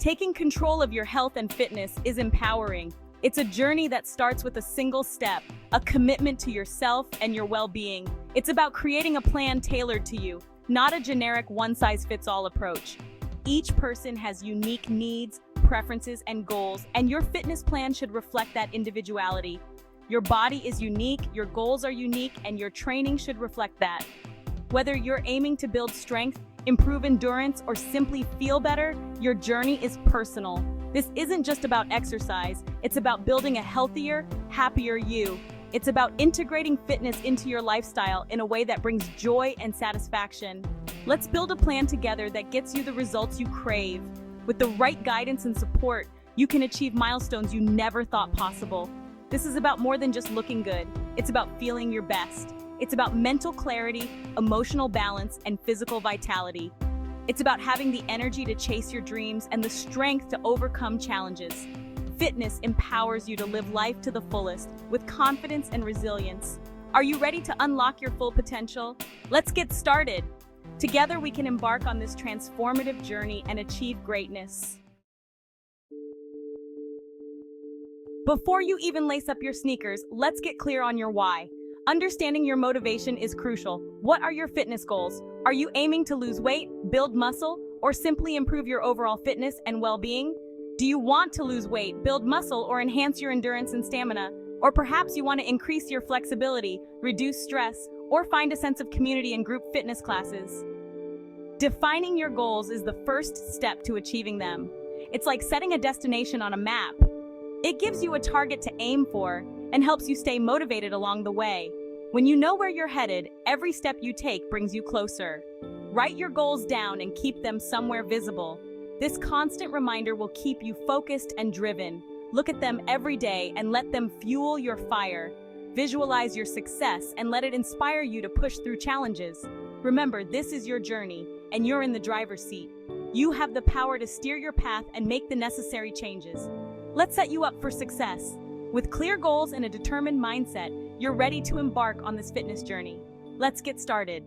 Taking control of your health and fitness is empowering. It's a journey that starts with a single step, a commitment to yourself and your well-being. It's about creating a plan tailored to you, not a generic one-size-fits-all approach. Each person has unique needs, preferences, and goals, and your fitness plan should reflect that individuality. Your body is unique, your goals are unique, and your training should reflect that. Whether you're aiming to build strength, improve endurance, or simply feel better, your journey is personal. This isn't just about exercise, it's about building a healthier, happier you. It's about integrating fitness into your lifestyle in a way that brings joy and satisfaction. Let's build a plan together that gets you the results you crave. With the right guidance and support, you can achieve milestones you never thought possible. This is about more than just looking good. It's about feeling your best. It's about mental clarity, emotional balance, and physical vitality. It's about having the energy to chase your dreams and the strength to overcome challenges. Fitness empowers you to live life to the fullest with confidence and resilience. Are you ready to unlock your full potential? Let's get started. Together we can embark on this transformative journey and achieve greatness. Before you even lace up your sneakers, let's get clear on your why. Understanding your motivation is crucial. What are your fitness goals? Are you aiming to lose weight, build muscle, or simply improve your overall fitness and well-being? Do you want to lose weight, build muscle, or enhance your endurance and stamina? Or perhaps you want to increase your flexibility, reduce stress, or find a sense of community in group fitness classes? Defining your goals is the first step to achieving them. It's like setting a destination on a map. It gives you a target to aim for and helps you stay motivated along the way. When you know where you're headed, every step you take brings you closer. Write your goals down and keep them somewhere visible. This constant reminder will keep you focused and driven. Look at them every day and let them fuel your fire. Visualize your success and let it inspire you to push through challenges. Remember, this is your journey, and you're in the driver's seat. You have the power to steer your path and make the necessary changes. Let's set you up for success. With clear goals and a determined mindset, you're ready to embark on this fitness journey. Let's get started.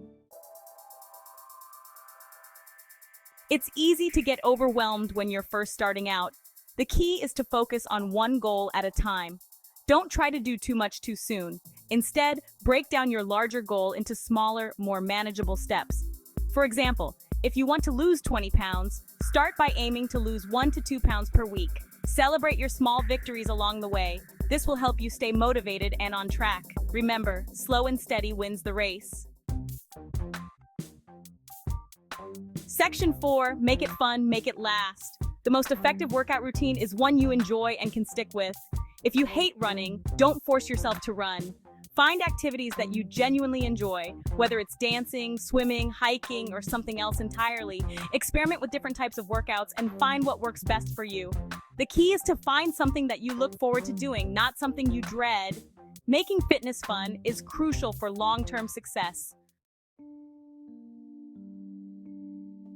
It's easy to get overwhelmed when you're first starting out. The key is to focus on one goal at a time. Don't try to do too much too soon. Instead, break down your larger goal into smaller, more manageable steps. For example, if you want to lose 20 pounds, start by aiming to lose 1 to 2 pounds per week. Celebrate your small victories along the way. This will help you stay motivated and on track. Remember, slow and steady wins the race. Section 4, make it fun, make it last. The most effective workout routine is one you enjoy and can stick with. If you hate running, don't force yourself to run. Find activities that you genuinely enjoy, whether it's dancing, swimming, hiking, or something else entirely. Experiment with different types of workouts and find what works best for you. The key is to find something that you look forward to doing, not something you dread. Making fitness fun is crucial for long-term success.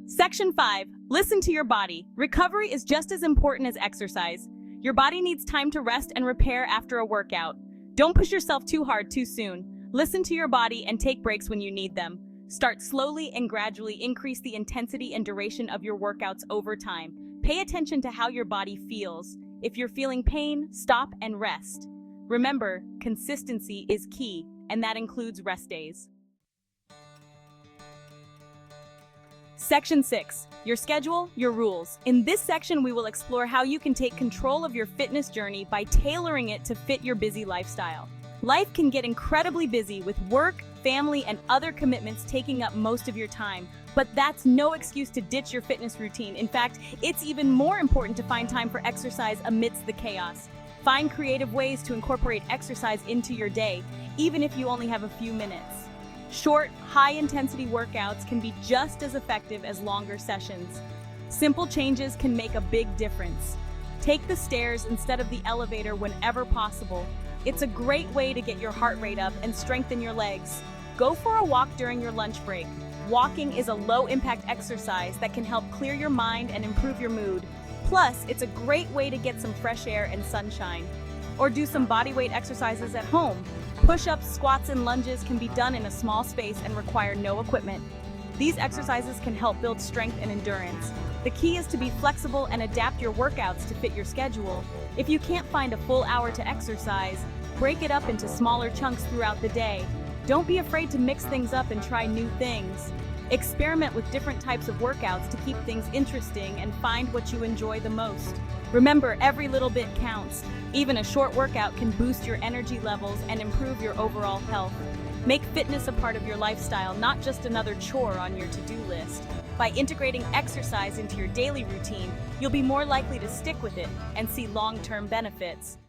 Section 5, listen to your body. Recovery is just as important as exercise. Your body needs time to rest and repair after a workout. Don't push yourself too hard too soon. Listen to your body and take breaks when you need them. Start slowly and gradually increase the intensity and duration of your workouts over time. Pay attention to how your body feels. If you're feeling pain, stop and rest. Remember, consistency is key, and that includes rest days. Section 6, your schedule, your rules. In this section, we will explore how you can take control of your fitness journey by tailoring it to fit your busy lifestyle. Life can get incredibly busy with work, family, and other commitments taking up most of your time. But that's no excuse to ditch your fitness routine. In fact, it's even more important to find time for exercise amidst the chaos. Find creative ways to incorporate exercise into your day, even if you only have a few minutes. Short, high-intensity workouts can be just as effective as longer sessions. Simple changes can make a big difference. Take the stairs instead of the elevator whenever possible. It's a great way to get your heart rate up and strengthen your legs. Go for a walk during your lunch break. Walking is a low-impact exercise that can help clear your mind and improve your mood. Plus, it's a great way to get some fresh air and sunshine. Or do some bodyweight exercises at home. Push-ups, squats, and lunges can be done in a small space and require no equipment. These exercises can help build strength and endurance. The key is to be flexible and adapt your workouts to fit your schedule. If you can't find a full hour to exercise, break it up into smaller chunks throughout the day. Don't be afraid to mix things up and try new things. Experiment with different types of workouts to keep things interesting and find what you enjoy the most. Remember, every little bit counts. Even a short workout can boost your energy levels and improve your overall health. Make fitness a part of your lifestyle, not just another chore on your to-do list. By integrating exercise into your daily routine, you'll be more likely to stick with it and see long-term benefits.